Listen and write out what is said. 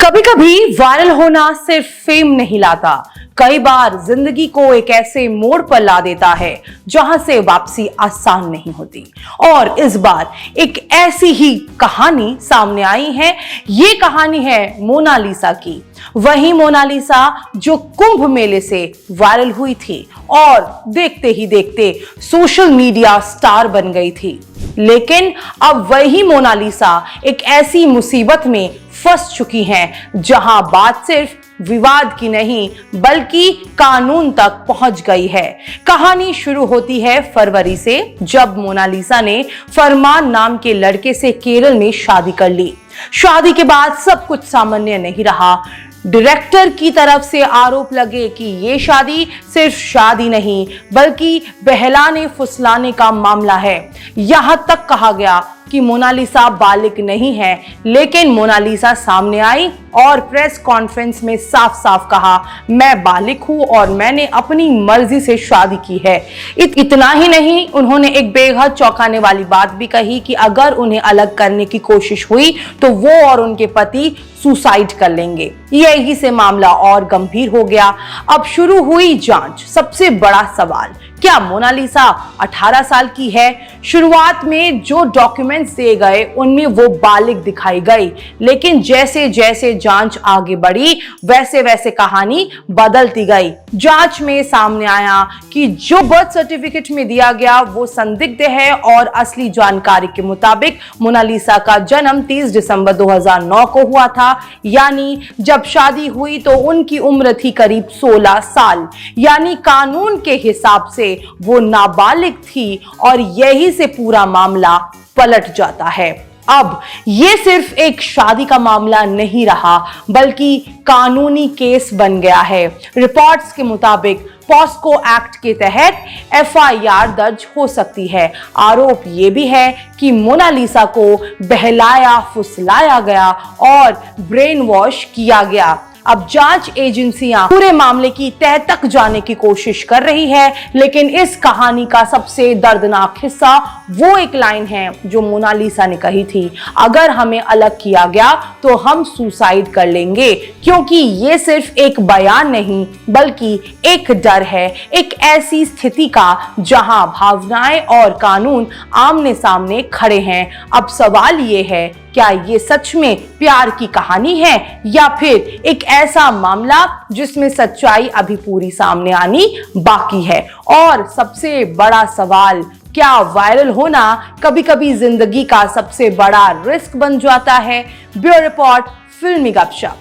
कभी कभी वायरल होना सिर्फ फेम नहीं लाता, कई बार जिंदगी को एक ऐसे मोड़ पर ला देता है जहां से वापसी आसान नहीं होती। और इस बार एक ऐसी ही कहानी सामने आई है। ये कहानी है मोनालिसा की, वही मोनालिसा जो कुंभ मेले से वायरल हुई थी और देखते ही देखते सोशल मीडिया स्टार बन गई थी। लेकिन अब वही मोनालिसा एक ऐसी मुसीबत में फंस चुकी हैं जहां बात सिर्फ विवाद की नहीं बल्कि कानून तक पहुंच गई है। कहानी शुरू होती है फरवरी से, जब मोनालिसा ने फरमान नाम के लड़के से केरल में शादी कर ली। शादी के बाद सब कुछ सामान्य नहीं रहा। डायरेक्टर की तरफ से आरोप लगे कि ये शादी सिर्फ शादी नहीं बल्कि बहलाने फुसलाने का मामला है। यहां तक कहा गया कि मोनालिसा बालिग नहीं है, लेकिन मोनालिसा सामने आई और प्रेस कॉन्फ्रेंस में साफ साफ कहा, मैं बालिग हूं और मैंने अपनी मर्जी से शादी की है। इतना ही नहीं, उन्होंने एक बेहद चौंकाने वाली बात भी कही कि अगर उन्हें अलग करने की कोशिश हुई तो वो और उनके पति सुसाइड कर लेंगे। यही से मामला और गंभीर हो गया। अब शुरू हुई जांच। सबसे बड़ा सवाल, क्या मोनालिसा 18 साल की है? शुरुआत में जो डॉक्यूमेंट्स दिए गए उनमें वो बालिग दिखाई गई, लेकिन जैसे जैसे जांच आगे बढ़ी वैसे वैसे कहानी बदलती गई। जांच में सामने आया कि जो बर्थ सर्टिफिकेट में दिया गया वो संदिग्ध है और असली जानकारी के मुताबिक मोनालिसा का जन्म 30 दिसंबर 2009 को हुआ था, यानी जब शादी हुई तो उनकी उम्र थी करीब 16 साल, यानी कानून के हिसाब से वो नाबालिग थी और यही से पूरा मामला पलट जाता है। अब ये सिर्फ एक शादी का मामला नहीं रहा बल्कि कानूनी केस बन गया है। रिपोर्ट्स के मुताबिक पॉस्को एक्ट के तहत एफआईआर दर्ज हो सकती है। आरोप ये भी है कि मोनालिसा को बहलाया फुसलाया गया और ब्रेन वॉश किया गया। अब जांच एजेंसियां पूरे मामले की तह तक जाने की कोशिश कर रही है, लेकिन इस कहानी का सबसे दर्दनाक हिस्सा वो एक लाइन है जो मोनालिसा ने कही थी, अगर हमें अलग किया गया तो हम सुसाइड कर लेंगे। क्योंकि ये सिर्फ एक बयान नहीं बल्कि एक डर है, एक ऐसी स्थिति का जहां भावनाएं और कानून आमने सामने खड़े हैं। अब सवाल ये है, क्या ये सच में प्यार की कहानी है या फिर एक ऐसा मामला जिसमें सच्चाई अभी पूरी सामने आनी बाकी है? और सबसे बड़ा सवाल, क्या वायरल होना कभी कभी जिंदगी का सबसे बड़ा रिस्क बन जाता है? ब्यूरो रिपोर्ट, फिल्मी गपशप।